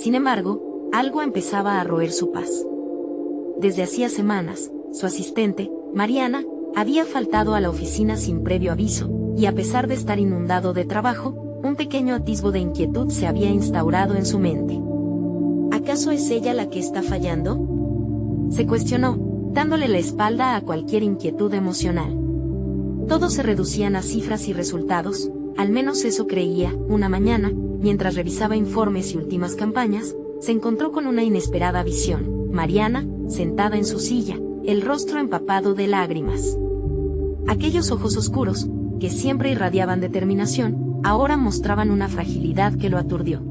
Sin embargo, algo empezaba a roer su paz. Desde hacía semanas, su asistente, Mariana, había faltado a la oficina sin previo aviso, y a pesar de estar inundado de trabajo, un pequeño atisbo de inquietud se había instaurado en su mente. ¿Acaso es ella la que está fallando?, se cuestionó, dándole la espalda a cualquier inquietud emocional. Todo se reducían a cifras y resultados, al menos eso creía. Una mañana, mientras revisaba informes y últimas campañas, se encontró con una inesperada visión. Mariana, sentada en su silla, el rostro empapado de lágrimas. Aquellos ojos oscuros, que siempre irradiaban determinación, ahora mostraban una fragilidad que lo aturdió.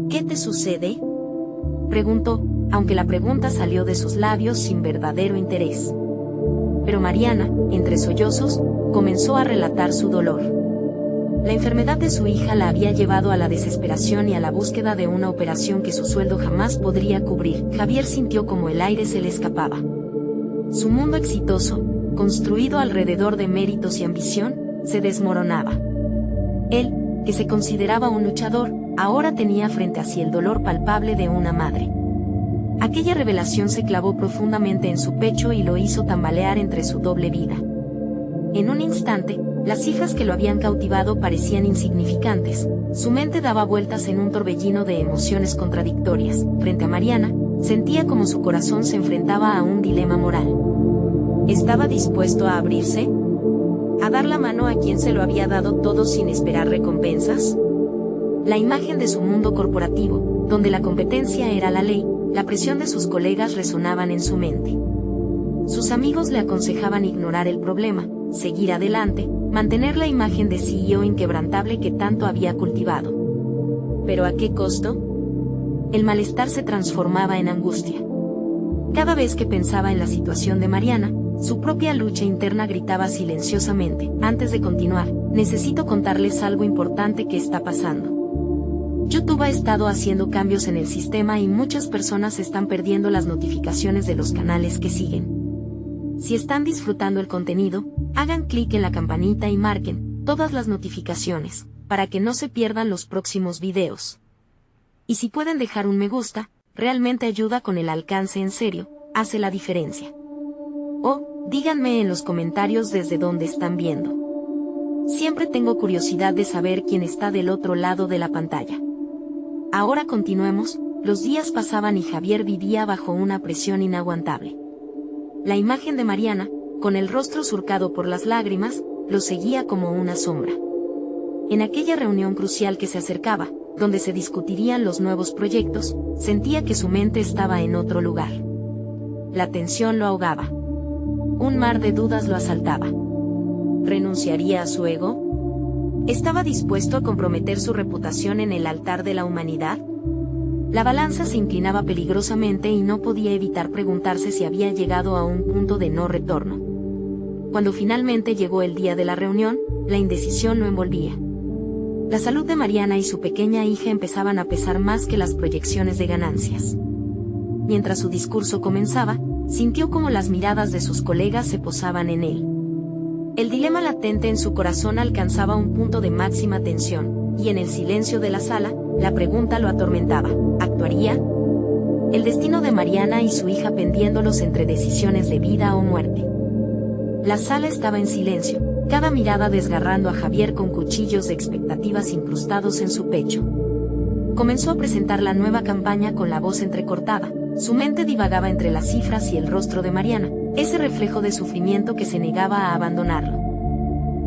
¿Qué te sucede?, preguntó, aunque la pregunta salió de sus labios sin verdadero interés. Pero Mariana, entre sollozos, comenzó a relatar su dolor. La enfermedad de su hija la había llevado a la desesperación y a la búsqueda de una operación que su sueldo jamás podría cubrir. Javier sintió como el aire se le escapaba. Su mundo exitoso, construido alrededor de méritos y ambición, se desmoronaba. Él, que se consideraba un luchador, ahora tenía frente a sí el dolor palpable de una madre. Aquella revelación se clavó profundamente en su pecho y lo hizo tambalear entre su doble vida. En un instante, las cifras que lo habían cautivado parecían insignificantes. Su mente daba vueltas en un torbellino de emociones contradictorias. Frente a Mariana, sentía como su corazón se enfrentaba a un dilema moral. ¿Estaba dispuesto a abrirse?, a dar la mano a quien se lo había dado todo sin esperar recompensas. La imagen de su mundo corporativo, donde la competencia era la ley, la presión de sus colegas resonaban en su mente. Sus amigos le aconsejaban ignorar el problema, seguir adelante, mantener la imagen de CEO inquebrantable que tanto había cultivado. ¿Pero a qué costo? El malestar se transformaba en angustia. Cada vez que pensaba en la situación de Mariana, su propia lucha interna gritaba silenciosamente: antes de continuar, necesito contarles algo importante que está pasando. YouTube ha estado haciendo cambios en el sistema y muchas personas están perdiendo las notificaciones de los canales que siguen. Si están disfrutando el contenido, hagan clic en la campanita y marquen todas las notificaciones, para que no se pierdan los próximos videos. Y si pueden dejar un me gusta, realmente ayuda con el alcance, en serio, hace la diferencia. O, díganme en los comentarios desde dónde están viendo. Siempre tengo curiosidad de saber quién está del otro lado de la pantalla. Ahora continuemos. Los días pasaban y Javier vivía bajo una presión inaguantable. La imagen de Mariana, con el rostro surcado por las lágrimas, lo seguía como una sombra. En aquella reunión crucial que se acercaba, donde se discutirían los nuevos proyectos, sentía que su mente estaba en otro lugar. La tensión lo ahogaba. Un mar de dudas lo asaltaba. ¿Renunciaría a su ego? ¿Estaba dispuesto a comprometer su reputación en el altar de la humanidad? La balanza se inclinaba peligrosamente y no podía evitar preguntarse si había llegado a un punto de no retorno. Cuando finalmente llegó el día de la reunión, la indecisión lo envolvía. La salud de Mariana y su pequeña hija empezaban a pesar más que las proyecciones de ganancias. Mientras su discurso comenzaba, sintió como las miradas de sus colegas se posaban en él. El dilema latente en su corazón alcanzaba un punto de máxima tensión, y en el silencio de la sala, la pregunta lo atormentaba: ¿actuaría? El destino de Mariana y su hija pendiéndolos entre decisiones de vida o muerte. La sala estaba en silencio, cada mirada desgarrando a Javier con cuchillos de expectativas incrustados en su pecho. Comenzó a presentar la nueva campaña con la voz entrecortada. Su mente divagaba entre las cifras y el rostro de Mariana, ese reflejo de sufrimiento que se negaba a abandonarlo.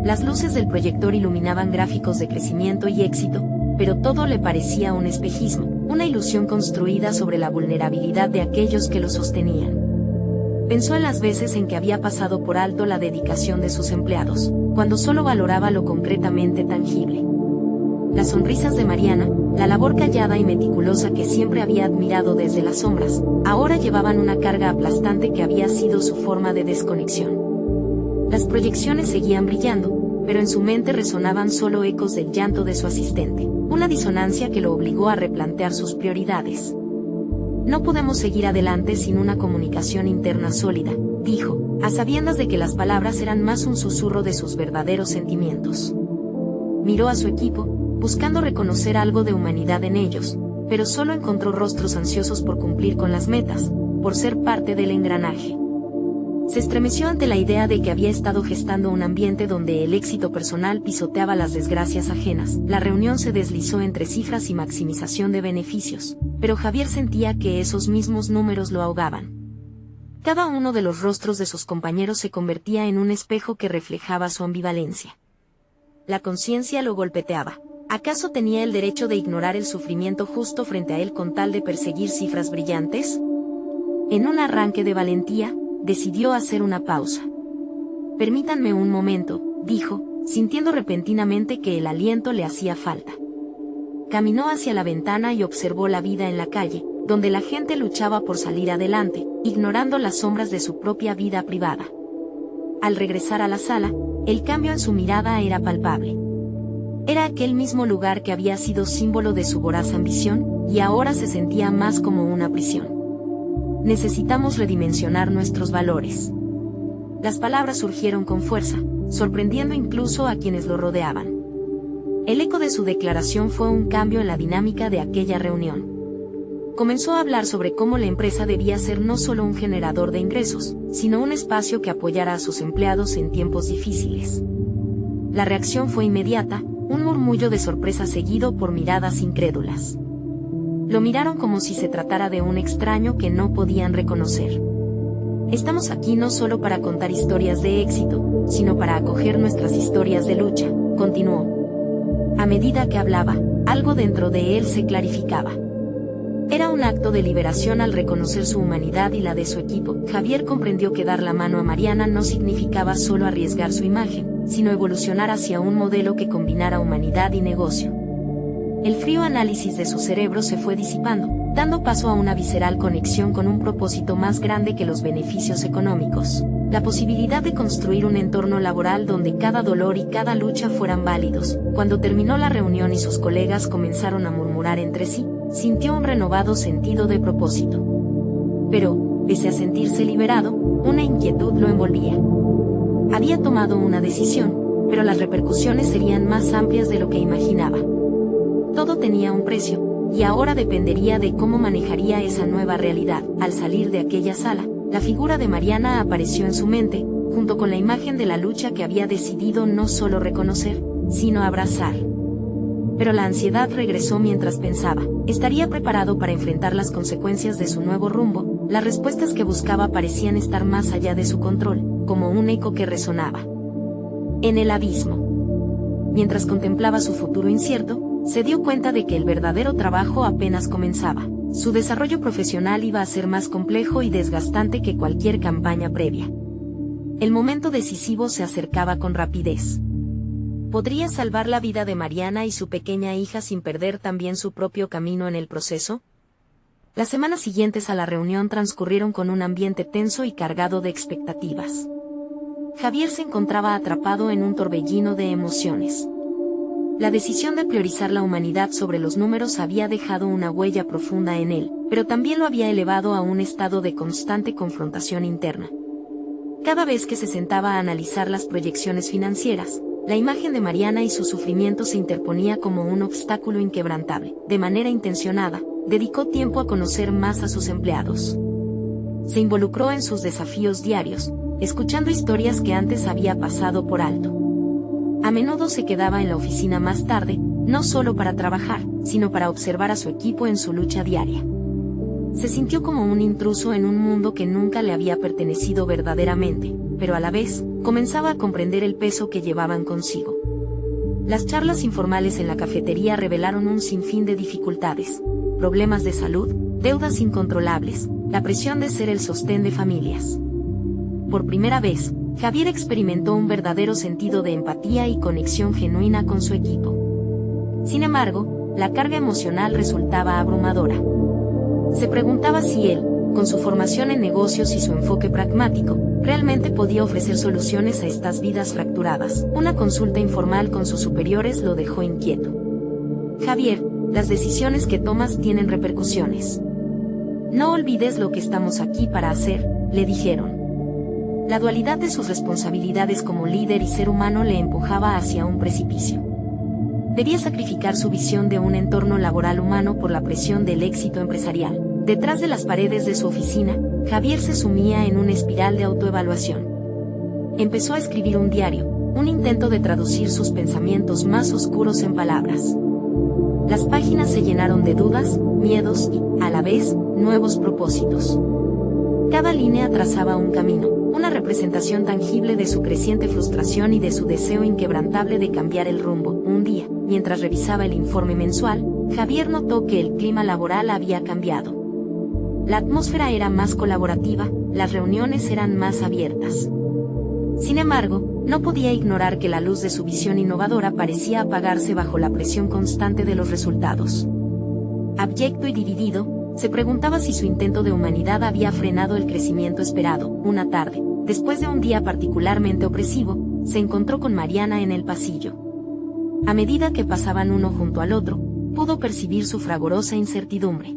Las luces del proyector iluminaban gráficos de crecimiento y éxito, pero todo le parecía un espejismo, una ilusión construida sobre la vulnerabilidad de aquellos que lo sostenían. Pensó en las veces en que había pasado por alto la dedicación de sus empleados, cuando solo valoraba lo concretamente tangible. Las sonrisas de Mariana, la labor callada y meticulosa que siempre había admirado desde las sombras, ahora llevaban una carga aplastante que había sido su forma de desconexión. Las proyecciones seguían brillando, pero en su mente resonaban solo ecos del llanto de su asistente, una disonancia que lo obligó a replantear sus prioridades. No podemos seguir adelante sin una comunicación interna sólida, dijo, a sabiendas de que las palabras eran más un susurro de sus verdaderos sentimientos. Miró a su equipo, buscando reconocer algo de humanidad en ellos, pero solo encontró rostros ansiosos por cumplir con las metas, por ser parte del engranaje. Se estremeció ante la idea de que había estado gestando un ambiente donde el éxito personal pisoteaba las desgracias ajenas. La reunión se deslizó entre cifras y maximización de beneficios, pero Javier sentía que esos mismos números lo ahogaban. Cada uno de los rostros de sus compañeros se convertía en un espejo que reflejaba su ambivalencia. La conciencia lo golpeteaba. ¿Acaso tenía el derecho de ignorar el sufrimiento justo frente a él con tal de perseguir cifras brillantes? En un arranque de valentía, decidió hacer una pausa. «Permítanme un momento», dijo, sintiendo repentinamente que el aliento le hacía falta. Caminó hacia la ventana y observó la vida en la calle, donde la gente luchaba por salir adelante, ignorando las sombras de su propia vida privada. Al regresar a la sala, el cambio en su mirada era palpable. Era aquel mismo lugar que había sido símbolo de su voraz ambición, y ahora se sentía más como una prisión. Necesitamos redimensionar nuestros valores. Las palabras surgieron con fuerza, sorprendiendo incluso a quienes lo rodeaban. El eco de su declaración fue un cambio en la dinámica de aquella reunión. Comenzó a hablar sobre cómo la empresa debía ser no solo un generador de ingresos, sino un espacio que apoyara a sus empleados en tiempos difíciles. La reacción fue inmediata, un murmullo de sorpresa seguido por miradas incrédulas. Lo miraron como si se tratara de un extraño que no podían reconocer. «Estamos aquí no solo para contar historias de éxito, sino para acoger nuestras historias de lucha», continuó. A medida que hablaba, algo dentro de él se clarificaba. Era un acto de liberación al reconocer su humanidad y la de su equipo. Javier comprendió que dar la mano a Mariana no significaba solo arriesgar su imagen, sino evolucionar hacia un modelo que combinara humanidad y negocio. El frío análisis de su cerebro se fue disipando, dando paso a una visceral conexión con un propósito más grande que los beneficios económicos. La posibilidad de construir un entorno laboral donde cada dolor y cada lucha fueran válidos. Cuando terminó la reunión y sus colegas comenzaron a murmurar entre sí, sintió un renovado sentido de propósito. Pero, pese a sentirse liberado, una inquietud lo envolvía. Había tomado una decisión, pero las repercusiones serían más amplias de lo que imaginaba. Todo tenía un precio, y ahora dependería de cómo manejaría esa nueva realidad. Al salir de aquella sala, la figura de Mariana apareció en su mente, junto con la imagen de la lucha que había decidido no solo reconocer, sino abrazar. Pero la ansiedad regresó mientras pensaba. ¿Estaría preparado para enfrentar las consecuencias de su nuevo rumbo? Las respuestas que buscaba parecían estar más allá de su control, como un eco que resonaba en el abismo. Mientras contemplaba su futuro incierto, se dio cuenta de que el verdadero trabajo apenas comenzaba. Su desarrollo profesional iba a ser más complejo y desgastante que cualquier campaña previa. El momento decisivo se acercaba con rapidez. ¿Podría salvar la vida de Mariana y su pequeña hija sin perder también su propio camino en el proceso? Las semanas siguientes a la reunión transcurrieron con un ambiente tenso y cargado de expectativas. Javier se encontraba atrapado en un torbellino de emociones. La decisión de priorizar la humanidad sobre los números había dejado una huella profunda en él, pero también lo había elevado a un estado de constante confrontación interna. Cada vez que se sentaba a analizar las proyecciones financieras, la imagen de Mariana y su sufrimiento se interponía como un obstáculo inquebrantable. De manera intencionada, dedicó tiempo a conocer más a sus empleados. Se involucró en sus desafíos diarios, escuchando historias que antes había pasado por alto. A menudo se quedaba en la oficina más tarde, no solo para trabajar, sino para observar a su equipo en su lucha diaria. Se sintió como un intruso en un mundo que nunca le había pertenecido verdaderamente, pero a la vez, comenzaba a comprender el peso que llevaban consigo. Las charlas informales en la cafetería revelaron un sinfín de dificultades, problemas de salud, deudas incontrolables, la presión de ser el sostén de familias. Por primera vez, Javier experimentó un verdadero sentido de empatía y conexión genuina con su equipo. Sin embargo, la carga emocional resultaba abrumadora. Se preguntaba si él, con su formación en negocios y su enfoque pragmático, realmente podía ofrecer soluciones a estas vidas fracturadas. Una consulta informal con sus superiores lo dejó inquieto. Javier, las decisiones que tomas tienen repercusiones. No olvides lo que estamos aquí para hacer, le dijeron. La dualidad de sus responsabilidades como líder y ser humano le empujaba hacia un precipicio. Debía sacrificar su visión de un entorno laboral humano por la presión del éxito empresarial. Detrás de las paredes de su oficina, Javier se sumía en una espiral de autoevaluación. Empezó a escribir un diario, un intento de traducir sus pensamientos más oscuros en palabras. Las páginas se llenaron de dudas, miedos y, a la vez, nuevos propósitos. Cada línea trazaba un camino, una representación tangible de su creciente frustración y de su deseo inquebrantable de cambiar el rumbo. Un día, mientras revisaba el informe mensual, Javier notó que el clima laboral había cambiado. La atmósfera era más colaborativa, las reuniones eran más abiertas. Sin embargo, no podía ignorar que la luz de su visión innovadora parecía apagarse bajo la presión constante de los resultados. Abyecto y dividido, se preguntaba si su intento de humanidad había frenado el crecimiento esperado. Una tarde, después de un día particularmente opresivo, se encontró con Mariana en el pasillo. A medida que pasaban uno junto al otro, pudo percibir su fragorosa incertidumbre.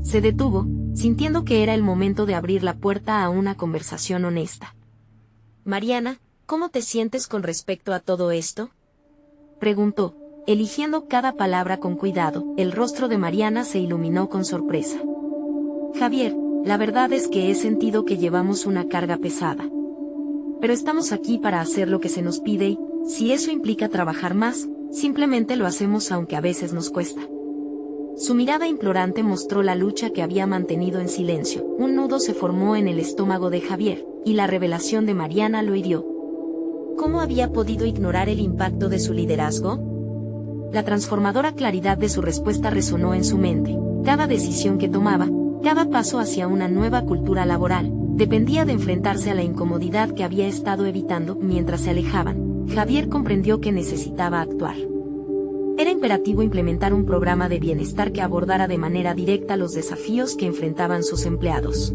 Se detuvo, sintiendo que era el momento de abrir la puerta a una conversación honesta. «Mariana, ¿cómo te sientes con respecto a todo esto?», preguntó, eligiendo cada palabra con cuidado. El rostro de Mariana se iluminó con sorpresa. «Javier, la verdad es que he sentido que llevamos una carga pesada. Pero estamos aquí para hacer lo que se nos pide y, si eso implica trabajar más, simplemente lo hacemos aunque a veces nos cuesta». Su mirada implorante mostró la lucha que había mantenido en silencio. Un nudo se formó en el estómago de Javier, y la revelación de Mariana lo hirió. ¿Cómo había podido ignorar el impacto de su liderazgo? La transformadora claridad de su respuesta resonó en su mente. Cada decisión que tomaba, cada paso hacia una nueva cultura laboral, dependía de enfrentarse a la incomodidad que había estado evitando. Mientras se alejaban, Javier comprendió que necesitaba actuar. Era imperativo implementar un programa de bienestar que abordara de manera directa los desafíos que enfrentaban sus empleados.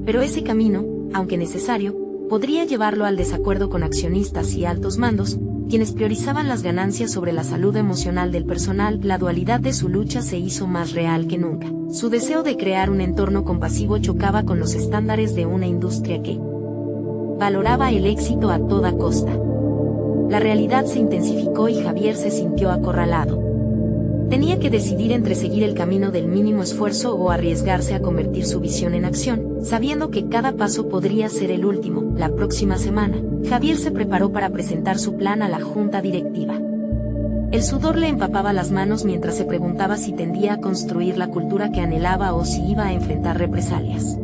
Pero ese camino, aunque necesario, podría llevarlo al desacuerdo con accionistas y altos mandos, quienes priorizaban las ganancias sobre la salud emocional del personal. La dualidad de su lucha se hizo más real que nunca. Su deseo de crear un entorno compasivo chocaba con los estándares de una industria que valoraba el éxito a toda costa. La realidad se intensificó y Javier se sintió acorralado. Tenía que decidir entre seguir el camino del mínimo esfuerzo o arriesgarse a convertir su visión en acción, sabiendo que cada paso podría ser el último. La próxima semana, Javier se preparó para presentar su plan a la junta directiva. El sudor le empapaba las manos mientras se preguntaba si tendía a construir la cultura que anhelaba o si iba a enfrentar represalias.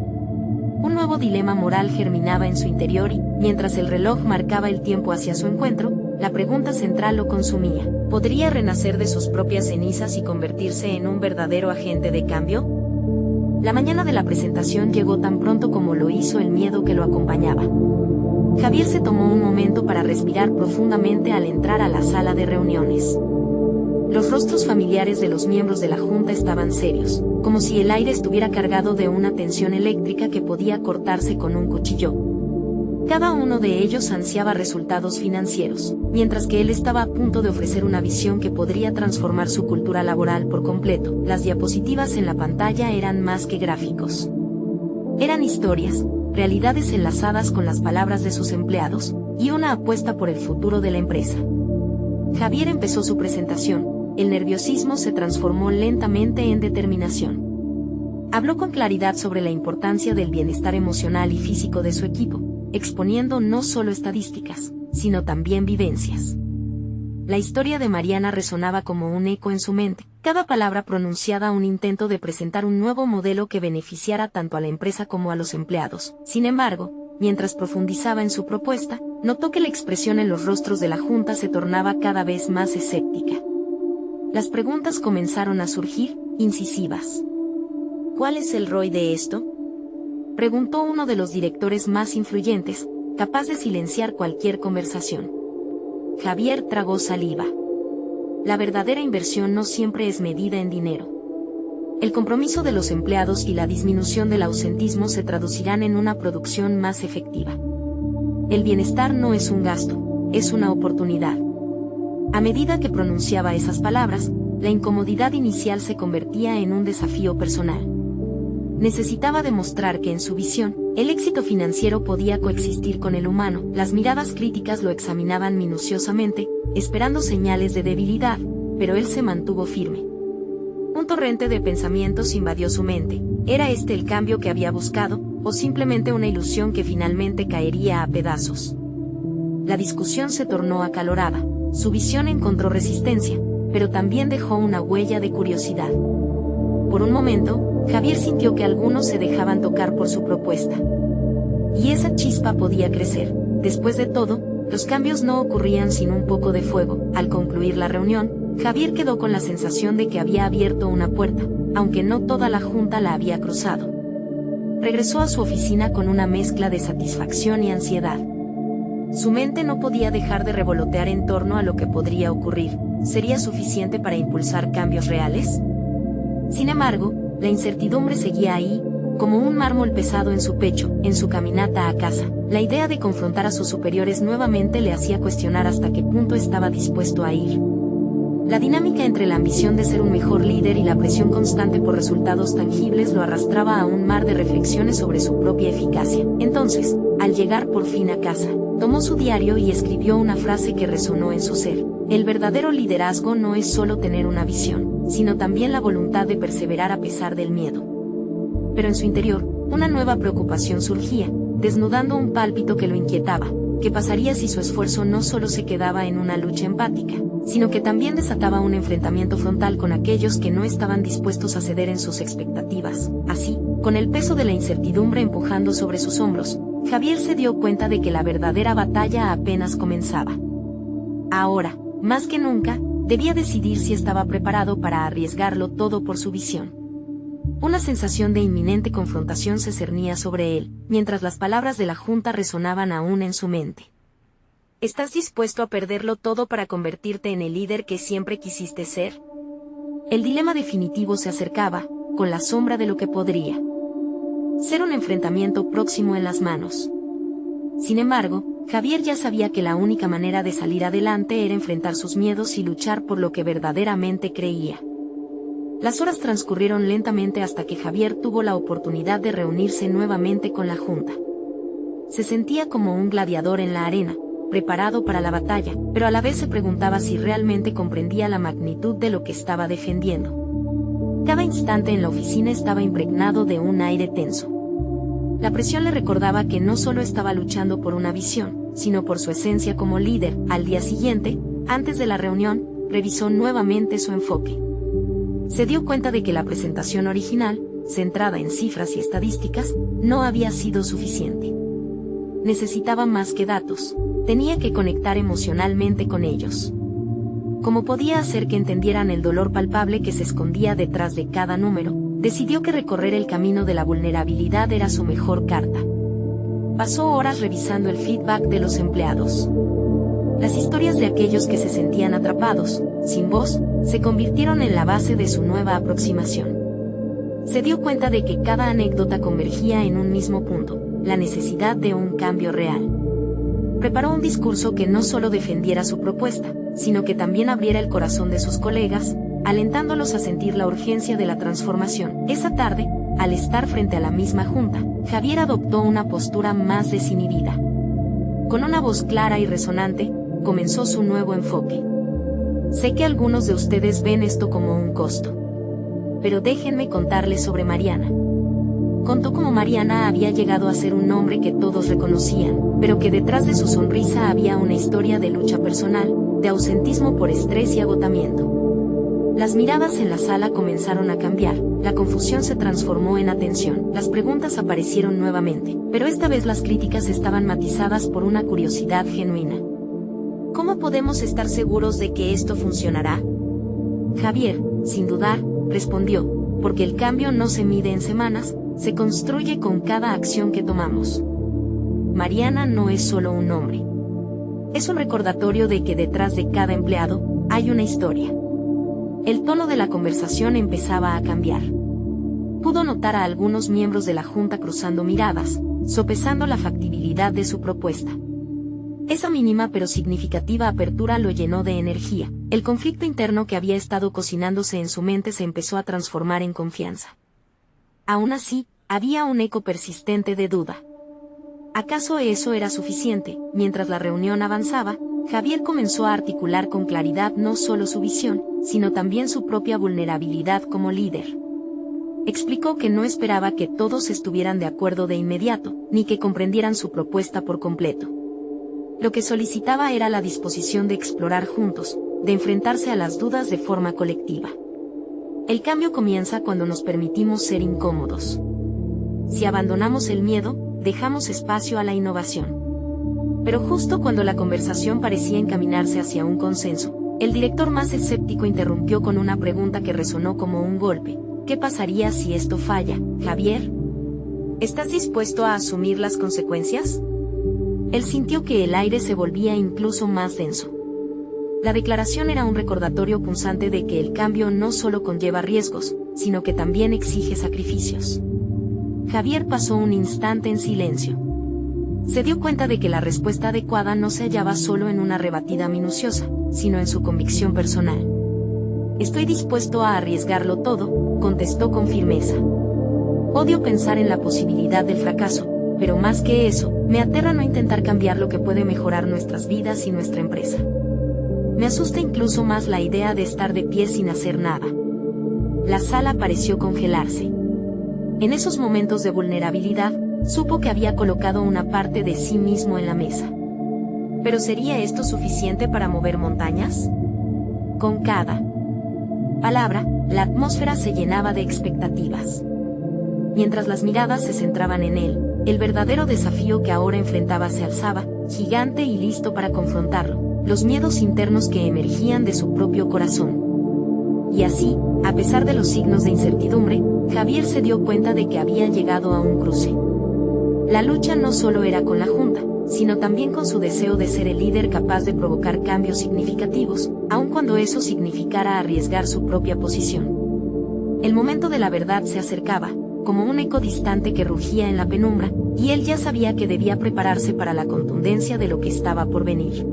Un nuevo dilema moral germinaba en su interior y, mientras el reloj marcaba el tiempo hacia su encuentro, la pregunta central lo consumía. ¿Podría renacer de sus propias cenizas y convertirse en un verdadero agente de cambio? La mañana de la presentación llegó tan pronto como lo hizo el miedo que lo acompañaba. Javier se tomó un momento para respirar profundamente al entrar a la sala de reuniones. Los rostros familiares de los miembros de la junta estaban serios, como si el aire estuviera cargado de una tensión eléctrica que podía cortarse con un cuchillo. Cada uno de ellos ansiaba resultados financieros, mientras que él estaba a punto de ofrecer una visión que podría transformar su cultura laboral por completo. Las diapositivas en la pantalla eran más que gráficos. Eran historias, realidades enlazadas con las palabras de sus empleados, y una apuesta por el futuro de la empresa. Javier empezó su presentación. El nerviosismo se transformó lentamente en determinación. Habló con claridad sobre la importancia del bienestar emocional y físico de su equipo, exponiendo no solo estadísticas, sino también vivencias. La historia de Mariana resonaba como un eco en su mente, cada palabra pronunciada un intento de presentar un nuevo modelo que beneficiara tanto a la empresa como a los empleados. Sin embargo, mientras profundizaba en su propuesta, notó que la expresión en los rostros de la junta se tornaba cada vez más escéptica. Las preguntas comenzaron a surgir, incisivas. ¿Cuál es el ROI de esto?, preguntó uno de los directores más influyentes, capaz de silenciar cualquier conversación. Javier tragó saliva. La verdadera inversión no siempre es medida en dinero. El compromiso de los empleados y la disminución del ausentismo se traducirán en una producción más efectiva. El bienestar no es un gasto, es una oportunidad. A medida que pronunciaba esas palabras, la incomodidad inicial se convertía en un desafío personal. Necesitaba demostrar que en su visión, el éxito financiero podía coexistir con el humano. Las miradas críticas lo examinaban minuciosamente, esperando señales de debilidad, pero él se mantuvo firme. Un torrente de pensamientos invadió su mente. ¿Era este el cambio que había buscado, o simplemente una ilusión que finalmente caería a pedazos? La discusión se tornó acalorada. Su visión encontró resistencia, pero también dejó una huella de curiosidad. Por un momento, Javier sintió que algunos se dejaban tocar por su propuesta. Y esa chispa podía crecer. Después de todo, los cambios no ocurrían sin un poco de fuego. Al concluir la reunión, Javier quedó con la sensación de que había abierto una puerta, aunque no toda la junta la había cruzado. Regresó a su oficina con una mezcla de satisfacción y ansiedad. Su mente no podía dejar de revolotear en torno a lo que podría ocurrir. ¿Sería suficiente para impulsar cambios reales? Sin embargo, la incertidumbre seguía ahí, como un mármol pesado en su pecho. En su caminata a casa, la idea de confrontar a sus superiores nuevamente le hacía cuestionar hasta qué punto estaba dispuesto a ir. La dinámica entre la ambición de ser un mejor líder y la presión constante por resultados tangibles lo arrastraba a un mar de reflexiones sobre su propia eficacia. Entonces, al llegar por fin a casa, tomó su diario y escribió una frase que resonó en su ser. El verdadero liderazgo no es solo tener una visión, sino también la voluntad de perseverar a pesar del miedo. Pero en su interior, una nueva preocupación surgía, desnudando un pálpito que lo inquietaba. ¿Qué pasaría si su esfuerzo no solo se quedaba en una lucha empática, sino que también desataba un enfrentamiento frontal con aquellos que no estaban dispuestos a ceder en sus expectativas? Así, con el peso de la incertidumbre empujando sobre sus hombros, Javier se dio cuenta de que la verdadera batalla apenas comenzaba. Ahora, más que nunca, debía decidir si estaba preparado para arriesgarlo todo por su visión. Una sensación de inminente confrontación se cernía sobre él, mientras las palabras de la junta resonaban aún en su mente. ¿Estás dispuesto a perderlo todo para convertirte en el líder que siempre quisiste ser? El dilema definitivo se acercaba, con la sombra de lo que podría ser un enfrentamiento próximo en las manos. Sin embargo, Javier ya sabía que la única manera de salir adelante era enfrentar sus miedos y luchar por lo que verdaderamente creía. Las horas transcurrieron lentamente hasta que Javier tuvo la oportunidad de reunirse nuevamente con la junta. Se sentía como un gladiador en la arena, preparado para la batalla, pero a la vez se preguntaba si realmente comprendía la magnitud de lo que estaba defendiendo. Cada instante en la oficina estaba impregnado de un aire tenso. La presión le recordaba que no solo estaba luchando por una visión, sino por su esencia como líder. Al día siguiente, antes de la reunión, revisó nuevamente su enfoque. Se dio cuenta de que la presentación original, centrada en cifras y estadísticas, no había sido suficiente. Necesitaba más que datos, tenía que conectar emocionalmente con ellos. Como podía hacer que entendieran el dolor palpable que se escondía detrás de cada número, decidió que recorrer el camino de la vulnerabilidad era su mejor carta. Pasó horas revisando el feedback de los empleados. Las historias de aquellos que se sentían atrapados, sin voz, se convirtieron en la base de su nueva aproximación. Se dio cuenta de que cada anécdota convergía en un mismo punto, la necesidad de un cambio real. Preparó un discurso que no solo defendiera su propuesta, sino que también abriera el corazón de sus colegas, alentándolos a sentir la urgencia de la transformación. Esa tarde, al estar frente a la misma junta, Javier adoptó una postura más desinhibida. Con una voz clara y resonante, comenzó su nuevo enfoque. Sé que algunos de ustedes ven esto como un costo. Pero déjenme contarles sobre Mariana. Contó cómo Mariana había llegado a ser un nombre que todos reconocían, pero que detrás de su sonrisa había una historia de lucha personal, de ausentismo por estrés y agotamiento. Las miradas en la sala comenzaron a cambiar, la confusión se transformó en atención, las preguntas aparecieron nuevamente, pero esta vez las críticas estaban matizadas por una curiosidad genuina. ¿Cómo podemos estar seguros de que esto funcionará? Javier, sin dudar, respondió, porque el cambio no se mide en semanas, se construye con cada acción que tomamos. Mariana no es solo un nombre. Es un recordatorio de que detrás de cada empleado, hay una historia. El tono de la conversación empezaba a cambiar. Pudo notar a algunos miembros de la junta cruzando miradas, sopesando la factibilidad de su propuesta. Esa mínima pero significativa apertura lo llenó de energía. El conflicto interno que había estado cocinándose en su mente se empezó a transformar en confianza. Aún así, había un eco persistente de duda. ¿Acaso eso era suficiente? Mientras la reunión avanzaba, Javier comenzó a articular con claridad no solo su visión, sino también su propia vulnerabilidad como líder. Explicó que no esperaba que todos estuvieran de acuerdo de inmediato, ni que comprendieran su propuesta por completo. Lo que solicitaba era la disposición de explorar juntos, de enfrentarse a las dudas de forma colectiva. El cambio comienza cuando nos permitimos ser incómodos. Si abandonamos el miedo, dejamos espacio a la innovación. Pero justo cuando la conversación parecía encaminarse hacia un consenso, el director más escéptico interrumpió con una pregunta que resonó como un golpe. ¿Qué pasaría si esto falla, Javier? ¿Estás dispuesto a asumir las consecuencias? Él sintió que el aire se volvía incluso más denso. La declaración era un recordatorio punzante de que el cambio no solo conlleva riesgos, sino que también exige sacrificios. Javier pasó un instante en silencio. Se dio cuenta de que la respuesta adecuada no se hallaba solo en una rebatida minuciosa, sino en su convicción personal. «Estoy dispuesto a arriesgarlo todo», contestó con firmeza. «Odio pensar en la posibilidad del fracaso, pero más que eso, me aterra no intentar cambiar lo que puede mejorar nuestras vidas y nuestra empresa. Me asusta incluso más la idea de estar de pie sin hacer nada». La sala pareció congelarse. En esos momentos de vulnerabilidad, supo que había colocado una parte de sí mismo en la mesa. ¿Pero sería esto suficiente para mover montañas? Con cada palabra, la atmósfera se llenaba de expectativas. Mientras las miradas se centraban en él, el verdadero desafío que ahora enfrentaba se alzaba, gigante y listo para confrontarlo, los miedos internos que emergían de su propio corazón. Y así, a pesar de los signos de incertidumbre, Javier se dio cuenta de que había llegado a un cruce. La lucha no solo era con la Junta, sino también con su deseo de ser el líder capaz de provocar cambios significativos, aun cuando eso significara arriesgar su propia posición. El momento de la verdad se acercaba, como un eco distante que rugía en la penumbra, y él ya sabía que debía prepararse para la contundencia de lo que estaba por venir.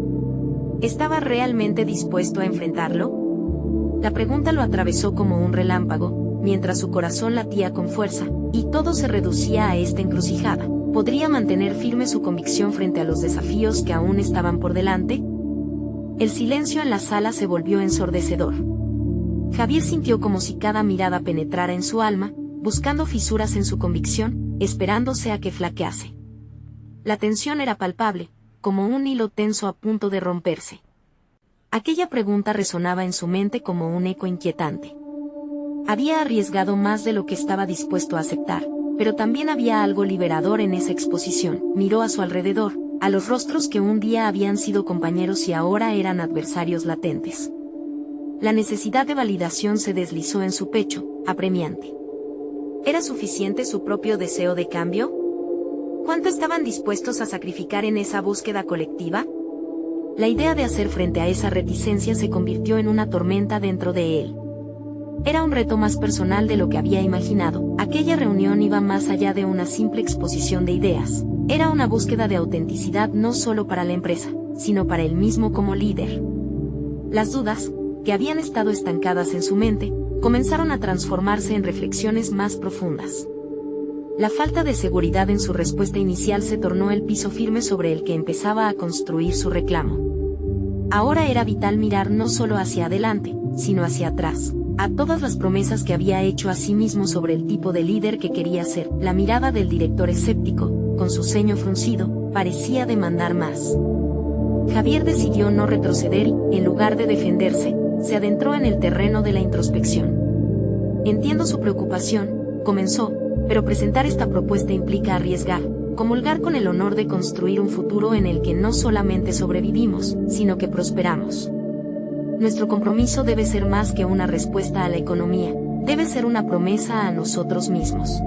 ¿Estaba realmente dispuesto a enfrentarlo? La pregunta lo atravesó como un relámpago, mientras su corazón latía con fuerza, y todo se reducía a esta encrucijada. ¿Podría mantener firme su convicción frente a los desafíos que aún estaban por delante? El silencio en la sala se volvió ensordecedor. Javier sintió como si cada mirada penetrara en su alma, buscando fisuras en su convicción, esperándose a que flaquease. La tensión era palpable, como un hilo tenso a punto de romperse. Aquella pregunta resonaba en su mente como un eco inquietante. Había arriesgado más de lo que estaba dispuesto a aceptar, pero también había algo liberador en esa exposición. Miró a su alrededor, a los rostros que un día habían sido compañeros y ahora eran adversarios latentes. La necesidad de validación se deslizó en su pecho, apremiante. ¿Era suficiente su propio deseo de cambio? ¿Cuánto estaban dispuestos a sacrificar en esa búsqueda colectiva? La idea de hacer frente a esa reticencia se convirtió en una tormenta dentro de él. Era un reto más personal de lo que había imaginado. Aquella reunión iba más allá de una simple exposición de ideas. Era una búsqueda de autenticidad no solo para la empresa, sino para él mismo como líder. Las dudas, que habían estado estancadas en su mente, comenzaron a transformarse en reflexiones más profundas. La falta de seguridad en su respuesta inicial se tornó el piso firme sobre el que empezaba a construir su reclamo. Ahora era vital mirar no solo hacia adelante, sino hacia atrás, a todas las promesas que había hecho a sí mismo sobre el tipo de líder que quería ser. La mirada del director escéptico, con su ceño fruncido, parecía demandar más. Javier decidió no retroceder y, en lugar de defenderse, se adentró en el terreno de la introspección. Entiendo su preocupación, comenzó, pero presentar esta propuesta implica arriesgar, comulgar con el honor de construir un futuro en el que no solamente sobrevivimos, sino que prosperamos. Nuestro compromiso debe ser más que una respuesta a la economía, debe ser una promesa a nosotros mismos.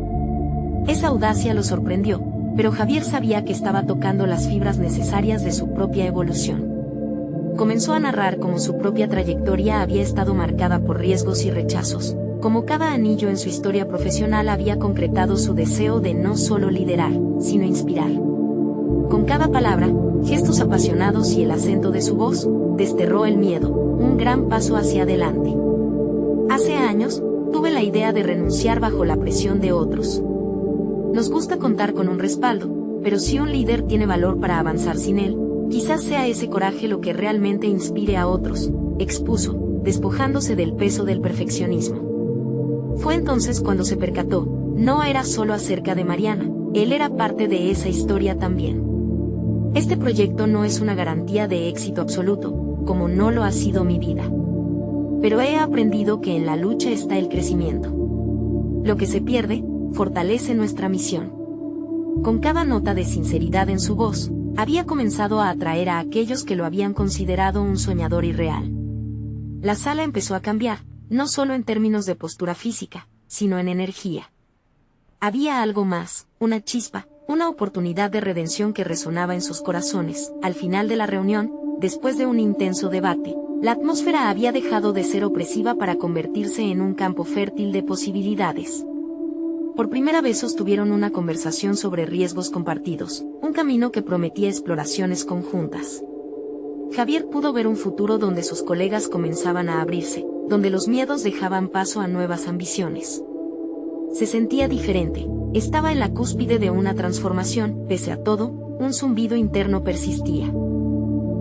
Esa audacia lo sorprendió, pero Javier sabía que estaba tocando las fibras necesarias de su propia evolución. Comenzó a narrar cómo su propia trayectoria había estado marcada por riesgos y rechazos, cómo cada anillo en su historia profesional había concretado su deseo de no solo liderar, sino inspirar. Con cada palabra, gestos apasionados y el acento de su voz, desterró el miedo, un gran paso hacia adelante. Hace años, tuve la idea de renunciar bajo la presión de otros. Nos gusta contar con un respaldo, pero si un líder tiene valor para avanzar sin él, Quizás sea ese coraje lo que realmente inspire a otros, expuso, despojándose del peso del perfeccionismo. Fue entonces cuando se percató, no era solo acerca de Mariana, él era parte de esa historia también. Este proyecto no es una garantía de éxito absoluto, como no lo ha sido mi vida. Pero he aprendido que en la lucha está el crecimiento. Lo que se pierde, fortalece nuestra misión. Con cada nota de sinceridad en su voz, había comenzado a atraer a aquellos que lo habían considerado un soñador irreal. La sala empezó a cambiar, no solo en términos de postura física, sino en energía. Había algo más, una chispa, una oportunidad de redención que resonaba en sus corazones. Al final de la reunión, después de un intenso debate, la atmósfera había dejado de ser opresiva para convertirse en un campo fértil de posibilidades. Por primera vez sostuvieron una conversación sobre riesgos compartidos, un camino que prometía exploraciones conjuntas. Javier pudo ver un futuro donde sus colegas comenzaban a abrirse, donde los miedos dejaban paso a nuevas ambiciones. Se sentía diferente, estaba en la cúspide de una transformación, pese a todo, un zumbido interno persistía.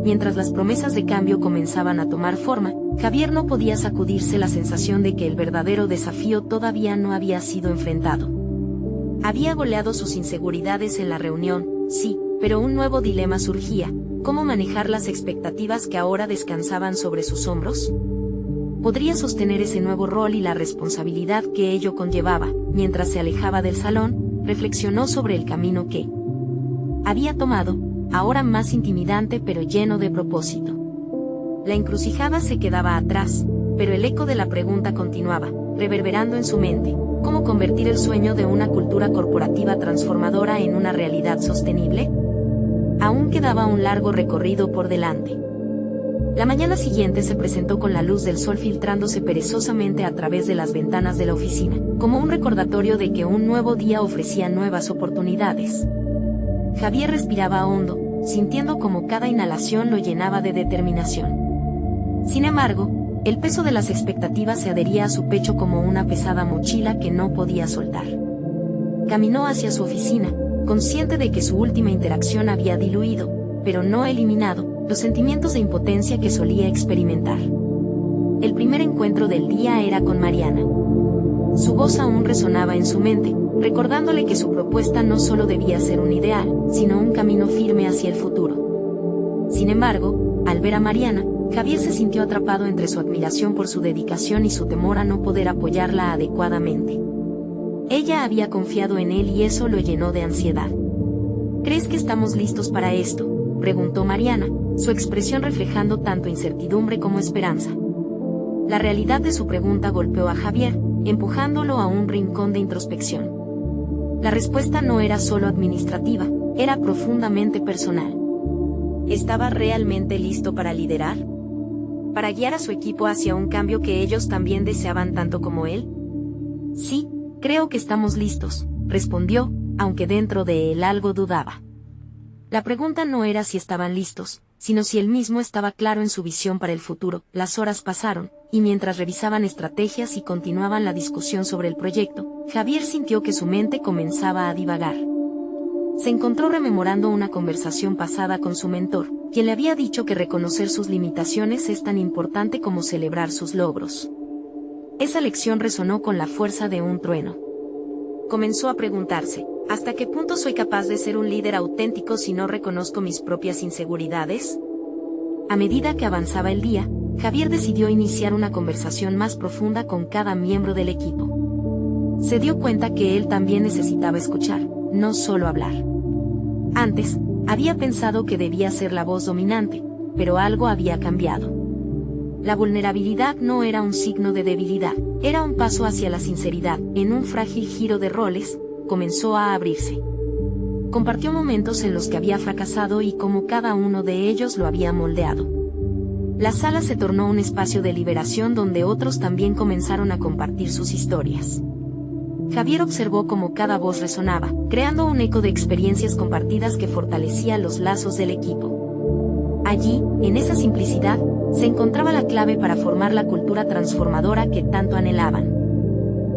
Mientras las promesas de cambio comenzaban a tomar forma, Javier no podía sacudirse la sensación de que el verdadero desafío todavía no había sido enfrentado. Había goleado sus inseguridades en la reunión, sí, pero un nuevo dilema surgía: ¿cómo manejar las expectativas que ahora descansaban sobre sus hombros? Podría sostener ese nuevo rol y la responsabilidad que ello conllevaba. Mientras se alejaba del salón, reflexionó sobre el camino que había tomado, ahora más intimidante pero lleno de propósito. La encrucijada se quedaba atrás, pero el eco de la pregunta continuaba, reverberando en su mente: ¿cómo convertir el sueño de una cultura corporativa transformadora en una realidad sostenible? Aún quedaba un largo recorrido por delante. La mañana siguiente se presentó con la luz del sol filtrándose perezosamente a través de las ventanas de la oficina, como un recordatorio de que un nuevo día ofrecía nuevas oportunidades. Javier respiraba hondo, sintiendo como cada inhalación lo llenaba de determinación. Sin embargo, el peso de las expectativas se adhería a su pecho como una pesada mochila que no podía soltar. Caminó hacia su oficina, consciente de que su última interacción había diluido, pero no eliminado, los sentimientos de impotencia que solía experimentar. El primer encuentro del día era con Mariana. Su voz aún resonaba en su mente, recordándole que su propuesta no solo debía ser un ideal, sino un camino firme hacia el futuro. Sin embargo, al ver a Mariana, Javier se sintió atrapado entre su admiración por su dedicación y su temor a no poder apoyarla adecuadamente. Ella había confiado en él y eso lo llenó de ansiedad. ¿Crees que estamos listos para esto?, preguntó Mariana, su expresión reflejando tanto incertidumbre como esperanza. La realidad de su pregunta golpeó a Javier, empujándolo a un rincón de introspección. La respuesta no era solo administrativa, era profundamente personal. ¿Estaba realmente listo para liderar? ¿Para guiar a su equipo hacia un cambio que ellos también deseaban tanto como él? Sí, creo que estamos listos, respondió, aunque dentro de él algo dudaba. La pregunta no era si estaban listos, sino si él mismo estaba claro en su visión para el futuro. Las horas pasaron, y mientras revisaban estrategias y continuaban la discusión sobre el proyecto, Javier sintió que su mente comenzaba a divagar. Se encontró rememorando una conversación pasada con su mentor, quien le había dicho que reconocer sus limitaciones es tan importante como celebrar sus logros. Esa lección resonó con la fuerza de un trueno. Comenzó a preguntarse: ¿hasta qué punto soy capaz de ser un líder auténtico si no reconozco mis propias inseguridades? A medida que avanzaba el día, Javier decidió iniciar una conversación más profunda con cada miembro del equipo. Se dio cuenta que él también necesitaba escuchar, no solo hablar. Antes, había pensado que debía ser la voz dominante, pero algo había cambiado. La vulnerabilidad no era un signo de debilidad, era un paso hacia la sinceridad. En un frágil giro de roles, comenzó a abrirse. Compartió momentos en los que había fracasado y cómo cada uno de ellos lo había moldeado. La sala se tornó un espacio de liberación donde otros también comenzaron a compartir sus historias. Javier observó cómo cada voz resonaba, creando un eco de experiencias compartidas que fortalecía los lazos del equipo. Allí, en esa simplicidad, se encontraba la clave para formar la cultura transformadora que tanto anhelaban.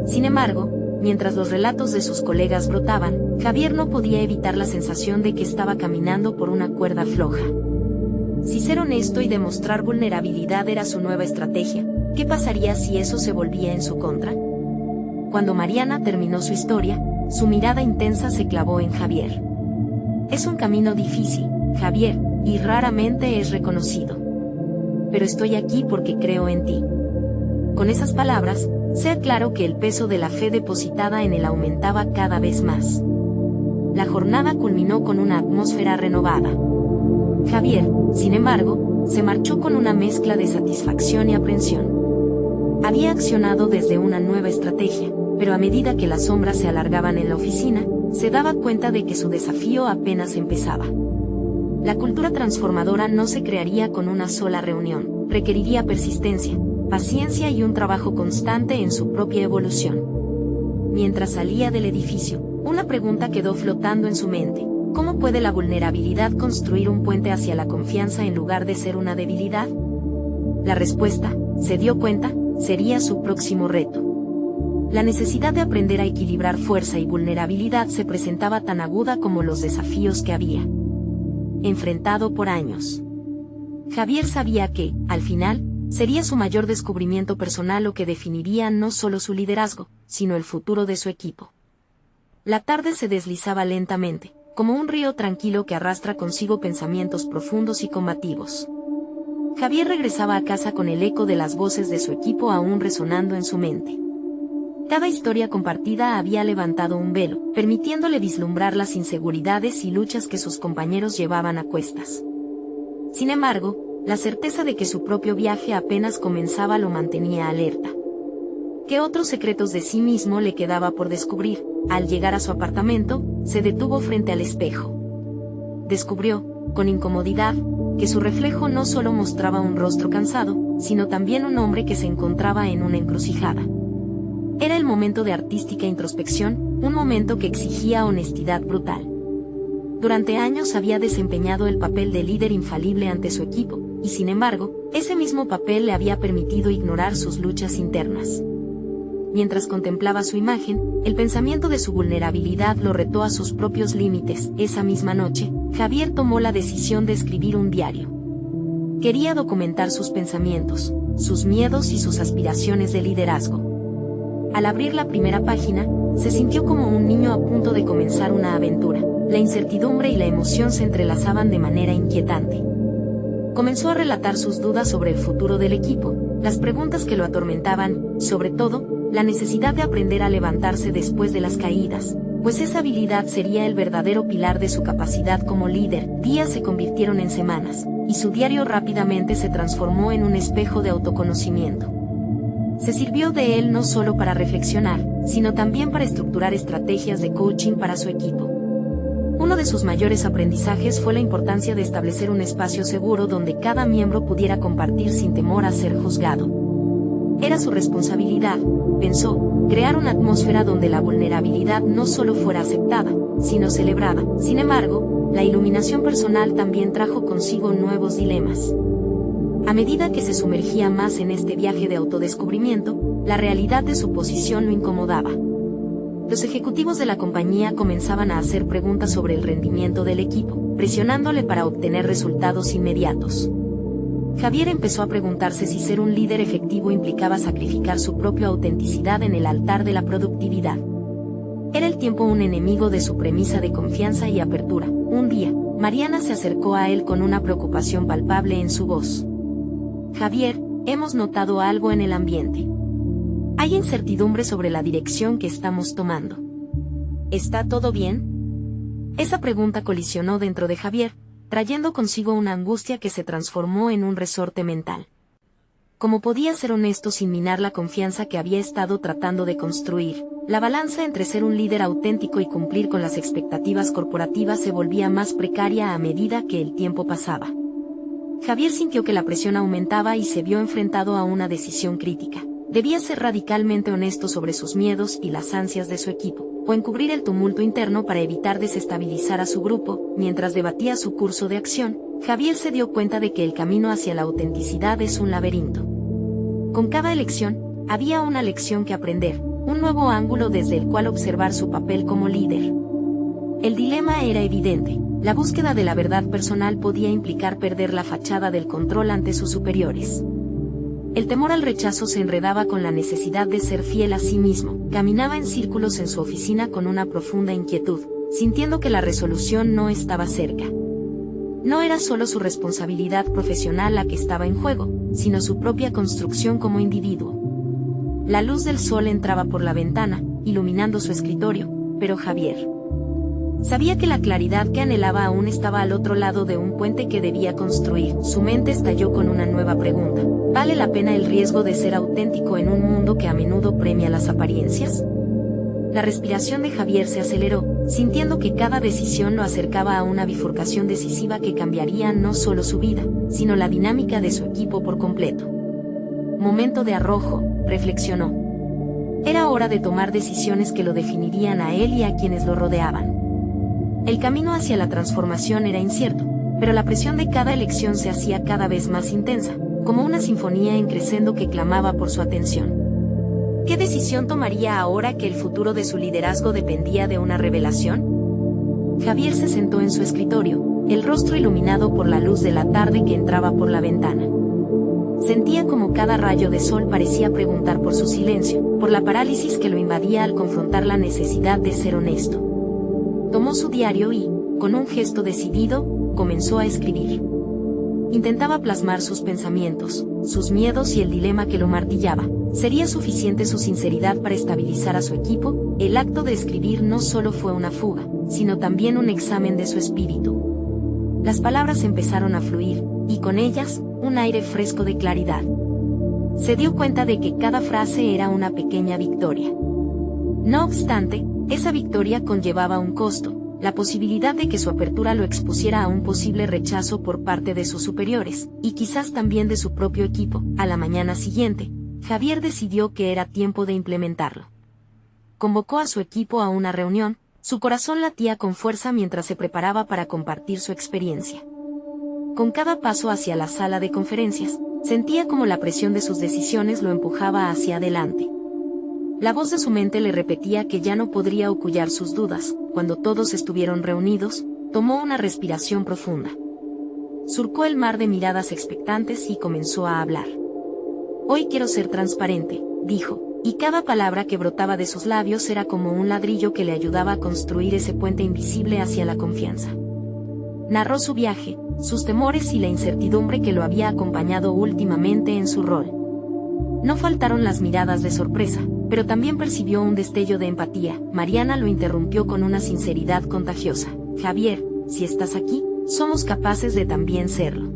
Sin embargo, mientras los relatos de sus colegas brotaban, Javier no podía evitar la sensación de que estaba caminando por una cuerda floja. Si ser honesto y demostrar vulnerabilidad era su nueva estrategia, ¿qué pasaría si eso se volvía en su contra? Cuando Mariana terminó su historia, su mirada intensa se clavó en Javier. Es un camino difícil, Javier, y raramente es reconocido. Pero estoy aquí porque creo en ti. Con esas palabras, sea claro que el peso de la fe depositada en él aumentaba cada vez más. La jornada culminó con una atmósfera renovada. Javier, sin embargo, se marchó con una mezcla de satisfacción y aprensión. Había accionado desde una nueva estrategia, pero a medida que las sombras se alargaban en la oficina, se daba cuenta de que su desafío apenas empezaba. La cultura transformadora no se crearía con una sola reunión, requeriría persistencia, paciencia y un trabajo constante en su propia evolución. Mientras salía del edificio, una pregunta quedó flotando en su mente: ¿cómo puede la vulnerabilidad construir un puente hacia la confianza en lugar de ser una debilidad? La respuesta, se dio cuenta, sería su próximo reto. La necesidad de aprender a equilibrar fuerza y vulnerabilidad se presentaba tan aguda como los desafíos que había enfrentado por años. Javier sabía que, al final, sería su mayor descubrimiento personal lo que definiría no solo su liderazgo, sino el futuro de su equipo. La tarde se deslizaba lentamente, como un río tranquilo que arrastra consigo pensamientos profundos y combativos. Javier regresaba a casa con el eco de las voces de su equipo aún resonando en su mente. Cada historia compartida había levantado un velo, permitiéndole vislumbrar las inseguridades y luchas que sus compañeros llevaban a cuestas. Sin embargo, la certeza de que su propio viaje apenas comenzaba lo mantenía alerta. ¿Qué otros secretos de sí mismo le quedaba por descubrir? Al llegar a su apartamento, se detuvo frente al espejo. Descubrió, con incomodidad, que su reflejo no solo mostraba un rostro cansado, sino también un hombre que se encontraba en una encrucijada. Era el momento de artística introspección, un momento que exigía honestidad brutal. Durante años había desempeñado el papel de líder infalible ante su equipo, y sin embargo, ese mismo papel le había permitido ignorar sus luchas internas. Mientras contemplaba su imagen, el pensamiento de su vulnerabilidad lo retó a sus propios límites. Esa misma noche, Javier tomó la decisión de escribir un diario. Quería documentar sus pensamientos, sus miedos y sus aspiraciones de liderazgo. Al abrir la primera página, se sintió como un niño a punto de comenzar una aventura. La incertidumbre y la emoción se entrelazaban de manera inquietante. Comenzó a relatar sus dudas sobre el futuro del equipo, las preguntas que lo atormentaban, sobre todo, la necesidad de aprender a levantarse después de las caídas, pues esa habilidad sería el verdadero pilar de su capacidad como líder. Días se convirtieron en semanas, y su diario rápidamente se transformó en un espejo de autoconocimiento. Se sirvió de él no solo para reflexionar, sino también para estructurar estrategias de coaching para su equipo. Uno de sus mayores aprendizajes fue la importancia de establecer un espacio seguro donde cada miembro pudiera compartir sin temor a ser juzgado. Era su responsabilidad, pensó, crear una atmósfera donde la vulnerabilidad no solo fuera aceptada, sino celebrada. Sin embargo, la iluminación personal también trajo consigo nuevos dilemas. A medida que se sumergía más en este viaje de autodescubrimiento, la realidad de su posición lo incomodaba. Los ejecutivos de la compañía comenzaban a hacer preguntas sobre el rendimiento del equipo, presionándole para obtener resultados inmediatos. Javier empezó a preguntarse si ser un líder efectivo implicaba sacrificar su propia autenticidad en el altar de la productividad. ¿Era el tiempo un enemigo de su premisa de confianza y apertura? Un día, Mariana se acercó a él con una preocupación palpable en su voz. Javier, hemos notado algo en el ambiente. Hay incertidumbre sobre la dirección que estamos tomando. ¿Está todo bien? Esa pregunta colisionó dentro de Javier, trayendo consigo una angustia que se transformó en un resorte mental. ¿Cómo podía ser honesto sin minar la confianza que había estado tratando de construir? La balanza entre ser un líder auténtico y cumplir con las expectativas corporativas se volvía más precaria a medida que el tiempo pasaba. Javier sintió que la presión aumentaba y se vio enfrentado a una decisión crítica. Debía ser radicalmente honesto sobre sus miedos y las ansias de su equipo, o encubrir el tumulto interno para evitar desestabilizar a su grupo. Mientras debatía su curso de acción, Javier se dio cuenta de que el camino hacia la autenticidad es un laberinto. Con cada elección, había una lección que aprender, un nuevo ángulo desde el cual observar su papel como líder. El dilema era evidente. La búsqueda de la verdad personal podía implicar perder la fachada del control ante sus superiores. El temor al rechazo se enredaba con la necesidad de ser fiel a sí mismo. Caminaba en círculos en su oficina con una profunda inquietud, sintiendo que la resolución no estaba cerca. No era solo su responsabilidad profesional la que estaba en juego, sino su propia construcción como individuo. La luz del sol entraba por la ventana, iluminando su escritorio, pero Javier sabía que la claridad que anhelaba aún estaba al otro lado de un puente que debía construir. Su mente estalló con una nueva pregunta. ¿Vale la pena el riesgo de ser auténtico en un mundo que a menudo premia las apariencias? La respiración de Javier se aceleró, sintiendo que cada decisión lo acercaba a una bifurcación decisiva que cambiaría no solo su vida, sino la dinámica de su equipo por completo. Momento de arrojo, reflexionó. Era hora de tomar decisiones que lo definirían a él y a quienes lo rodeaban. El camino hacia la transformación era incierto, pero la presión de cada elección se hacía cada vez más intensa, como una sinfonía en crescendo que clamaba por su atención. ¿Qué decisión tomaría ahora que el futuro de su liderazgo dependía de una revelación? Javier se sentó en su escritorio, el rostro iluminado por la luz de la tarde que entraba por la ventana. Sentía como cada rayo de sol parecía preguntar por su silencio, por la parálisis que lo invadía al confrontar la necesidad de ser honesto. Tomó su diario y, con un gesto decidido, comenzó a escribir. Intentaba plasmar sus pensamientos, sus miedos y el dilema que lo martillaba. ¿Sería suficiente su sinceridad para estabilizar a su equipo? El acto de escribir no solo fue una fuga, sino también un examen de su espíritu. Las palabras empezaron a fluir, y con ellas, un aire fresco de claridad. Se dio cuenta de que cada frase era una pequeña victoria. No obstante, esa victoria conllevaba un costo, la posibilidad de que su apertura lo expusiera a un posible rechazo por parte de sus superiores, y quizás también de su propio equipo. A la mañana siguiente, Javier decidió que era tiempo de implementarlo. Convocó a su equipo a una reunión, su corazón latía con fuerza mientras se preparaba para compartir su experiencia. Con cada paso hacia la sala de conferencias, sentía como la presión de sus decisiones lo empujaba hacia adelante. La voz de su mente le repetía que ya no podría ocultar sus dudas. Cuando todos estuvieron reunidos, tomó una respiración profunda. Surcó el mar de miradas expectantes y comenzó a hablar. Hoy quiero ser transparente, dijo, y cada palabra que brotaba de sus labios era como un ladrillo que le ayudaba a construir ese puente invisible hacia la confianza. Narró su viaje, sus temores y la incertidumbre que lo había acompañado últimamente en su rol. No faltaron las miradas de sorpresa, pero también percibió un destello de empatía. Mariana lo interrumpió con una sinceridad contagiosa. Javier, si estás aquí, somos capaces de también serlo.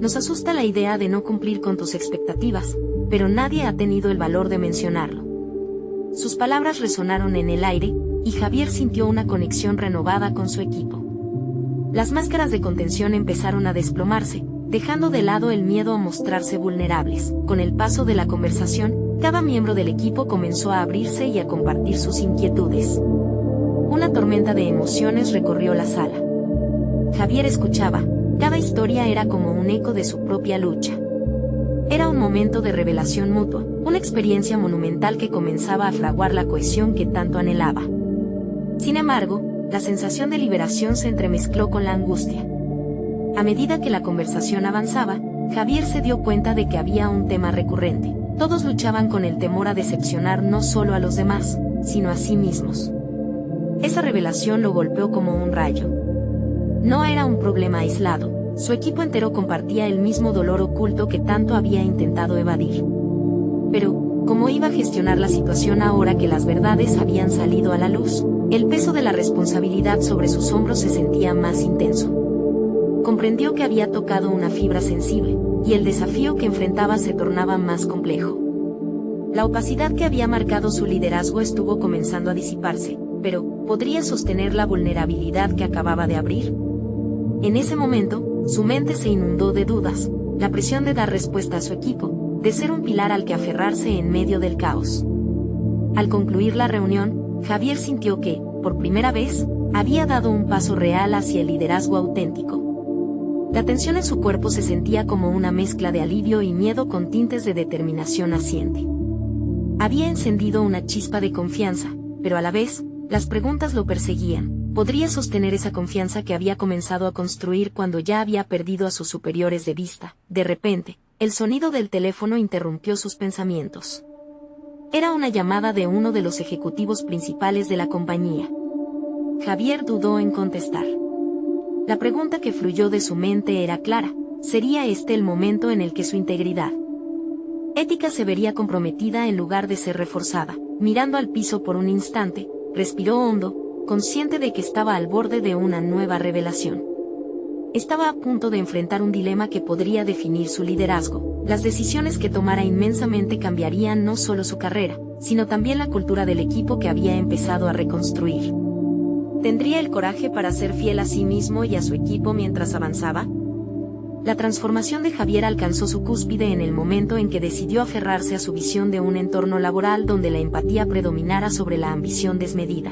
Nos asusta la idea de no cumplir con tus expectativas, pero nadie ha tenido el valor de mencionarlo. Sus palabras resonaron en el aire, y Javier sintió una conexión renovada con su equipo. Las máscaras de contención empezaron a desplomarse, dejando de lado el miedo a mostrarse vulnerables. Con el paso de la conversación, cada miembro del equipo comenzó a abrirse y a compartir sus inquietudes. Una tormenta de emociones recorrió la sala. Javier escuchaba, cada historia era como un eco de su propia lucha. Era un momento de revelación mutua, una experiencia monumental que comenzaba a fraguar la cohesión que tanto anhelaba. Sin embargo, la sensación de liberación se entremezcló con la angustia. A medida que la conversación avanzaba, Javier se dio cuenta de que había un tema recurrente. Todos luchaban con el temor a decepcionar no solo a los demás, sino a sí mismos. Esa revelación lo golpeó como un rayo. No era un problema aislado, su equipo entero compartía el mismo dolor oculto que tanto había intentado evadir. Pero, ¿cómo iba a gestionar la situación ahora que las verdades habían salido a la luz? El peso de la responsabilidad sobre sus hombros se sentía más intenso. Comprendió que había tocado una fibra sensible, y el desafío que enfrentaba se tornaba más complejo. La opacidad que había marcado su liderazgo estuvo comenzando a disiparse, pero ¿podría sostener la vulnerabilidad que acababa de abrir? En ese momento, su mente se inundó de dudas, la presión de dar respuesta a su equipo, de ser un pilar al que aferrarse en medio del caos. Al concluir la reunión, Javier sintió que, por primera vez, había dado un paso real hacia el liderazgo auténtico. La tensión en su cuerpo se sentía como una mezcla de alivio y miedo con tintes de determinación naciente. Había encendido una chispa de confianza, pero a la vez, las preguntas lo perseguían. podría sostener esa confianza que había comenzado a construir cuando ya había perdido a sus superiores de vista. De repente, el sonido del teléfono interrumpió sus pensamientos. Era una llamada de uno de los ejecutivos principales de la compañía. Javier dudó en contestar. La pregunta que fluyó de su mente era clara: ¿sería este el momento en el que su integridad ética se vería comprometida en lugar de ser reforzada? Mirando al piso por un instante, respiró hondo, consciente de que estaba al borde de una nueva revelación. Estaba a punto de enfrentar un dilema que podría definir su liderazgo. Las decisiones que tomara inmensamente cambiarían no solo su carrera, sino también la cultura del equipo que había empezado a reconstruir. ¿Tendría el coraje para ser fiel a sí mismo y a su equipo mientras avanzaba? La transformación de Javier alcanzó su cúspide en el momento en que decidió aferrarse a su visión de un entorno laboral donde la empatía predominara sobre la ambición desmedida.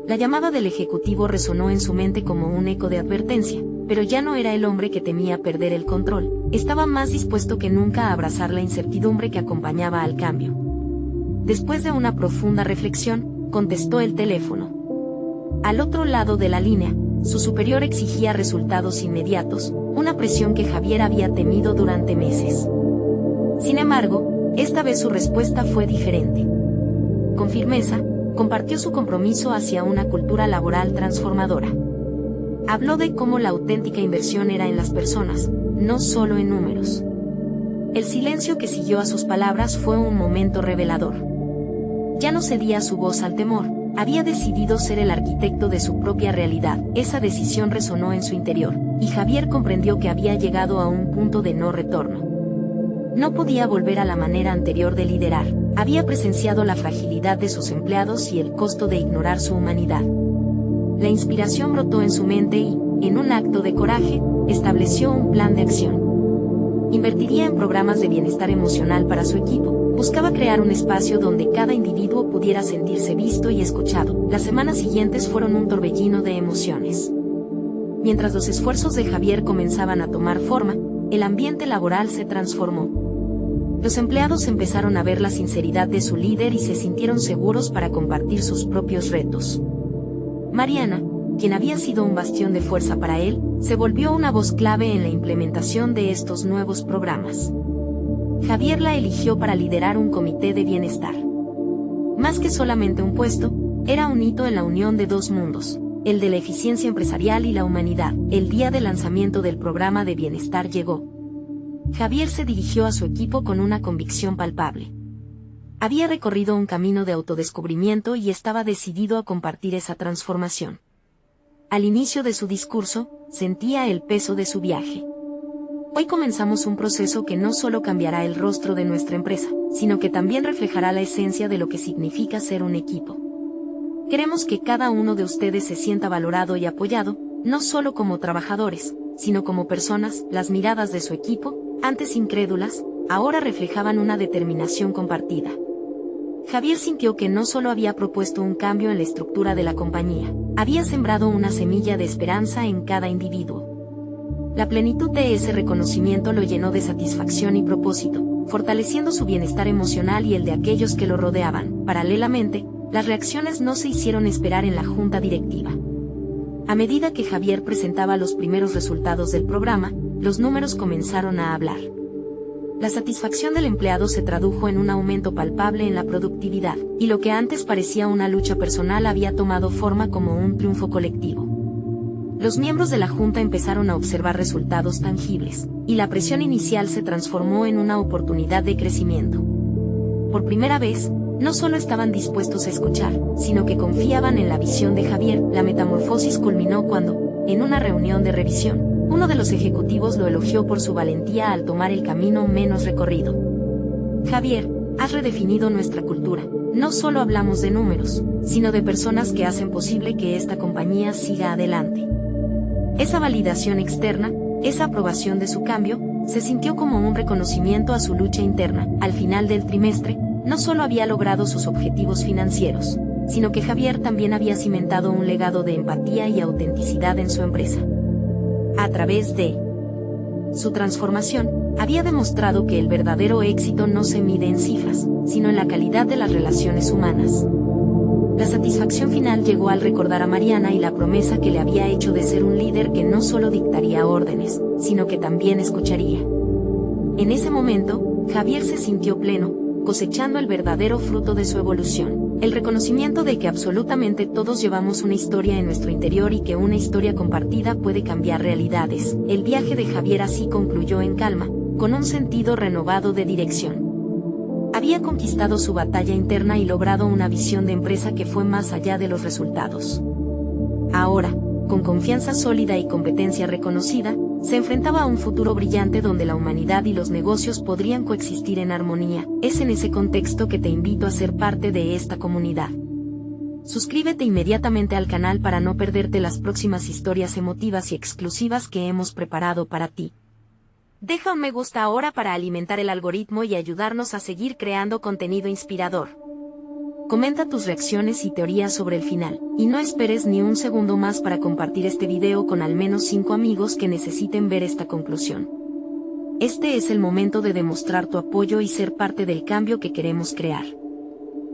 La llamada del ejecutivo resonó en su mente como un eco de advertencia, pero ya no era el hombre que temía perder el control. Estaba más dispuesto que nunca a abrazar la incertidumbre que acompañaba al cambio. Después de una profunda reflexión, contestó el teléfono. Al otro lado de la línea, su superior exigía resultados inmediatos, una presión que Javier había temido durante meses. Sin embargo, esta vez su respuesta fue diferente. Con firmeza, compartió su compromiso hacia una cultura laboral transformadora. Habló de cómo la auténtica inversión era en las personas, no solo en números. El silencio que siguió a sus palabras fue un momento revelador. Ya no cedía su voz al temor, había decidido ser el arquitecto de su propia realidad. Esa decisión resonó en su interior, y Javier comprendió que había llegado a un punto de no retorno. No podía volver a la manera anterior de liderar. Había presenciado la fragilidad de sus empleados y el costo de ignorar su humanidad. La inspiración brotó en su mente y, en un acto de coraje, estableció un plan de acción. Invertiría en programas de bienestar emocional para su equipo. Buscaba crear un espacio donde cada individuo pudiera sentirse visto y escuchado. Las semanas siguientes fueron un torbellino de emociones. Mientras los esfuerzos de Javier comenzaban a tomar forma, el ambiente laboral se transformó. Los empleados empezaron a ver la sinceridad de su líder y se sintieron seguros para compartir sus propios retos. Mariana, quien había sido un bastión de fuerza para él, se volvió una voz clave en la implementación de estos nuevos programas. Javier la eligió para liderar un comité de bienestar. Más que solamente un puesto, era un hito en la unión de dos mundos, el de la eficiencia empresarial y la humanidad. El día del lanzamiento del programa de bienestar llegó. Javier se dirigió a su equipo con una convicción palpable. Había recorrido un camino de autodescubrimiento y estaba decidido a compartir esa transformación. Al inicio de su discurso, sentía el peso de su viaje. Hoy comenzamos un proceso que no solo cambiará el rostro de nuestra empresa, sino que también reflejará la esencia de lo que significa ser un equipo. Queremos que cada uno de ustedes se sienta valorado y apoyado, no solo como trabajadores, sino como personas. Las miradas de su equipo, antes incrédulas, ahora reflejaban una determinación compartida. Javier sintió que no solo había propuesto un cambio en la estructura de la compañía, había sembrado una semilla de esperanza en cada individuo. La plenitud de ese reconocimiento lo llenó de satisfacción y propósito, fortaleciendo su bienestar emocional y el de aquellos que lo rodeaban. Paralelamente, las reacciones no se hicieron esperar en la junta directiva. A medida que Javier presentaba los primeros resultados del programa, los números comenzaron a hablar. La satisfacción del empleado se tradujo en un aumento palpable en la productividad, y lo que antes parecía una lucha personal había tomado forma como un triunfo colectivo. Los miembros de la junta empezaron a observar resultados tangibles, y la presión inicial se transformó en una oportunidad de crecimiento. Por primera vez, no solo estaban dispuestos a escuchar, sino que confiaban en la visión de Javier. La metamorfosis culminó cuando, en una reunión de revisión, uno de los ejecutivos lo elogió por su valentía al tomar el camino menos recorrido. Javier, has redefinido nuestra cultura. No solo hablamos de números, sino de personas que hacen posible que esta compañía siga adelante. Esa validación externa, esa aprobación de su cambio, se sintió como un reconocimiento a su lucha interna. Al final del trimestre, no solo había logrado sus objetivos financieros, sino que Javier también había cimentado un legado de empatía y autenticidad en su empresa. A través de su transformación, había demostrado que el verdadero éxito no se mide en cifras, sino en la calidad de las relaciones humanas. La satisfacción final llegó al recordar a Mariana y la promesa que le había hecho de ser un líder que no solo dictaría órdenes, sino que también escucharía. En ese momento, Javier se sintió pleno, cosechando el verdadero fruto de su evolución, el reconocimiento de que absolutamente todos llevamos una historia en nuestro interior y que una historia compartida puede cambiar realidades. El viaje de Javier así concluyó en calma, con un sentido renovado de dirección. Había conquistado su batalla interna y logrado una visión de empresa que fue más allá de los resultados. Ahora, con confianza sólida y competencia reconocida, se enfrentaba a un futuro brillante donde la humanidad y los negocios podrían coexistir en armonía. Es en ese contexto que te invito a ser parte de esta comunidad. Suscríbete inmediatamente al canal para no perderte las próximas historias emotivas y exclusivas que hemos preparado para ti. Deja un me gusta ahora para alimentar el algoritmo y ayudarnos a seguir creando contenido inspirador. Comenta tus reacciones y teorías sobre el final, y no esperes ni un segundo más para compartir este video con al menos 5 amigos que necesiten ver esta conclusión. Este es el momento de demostrar tu apoyo y ser parte del cambio que queremos crear.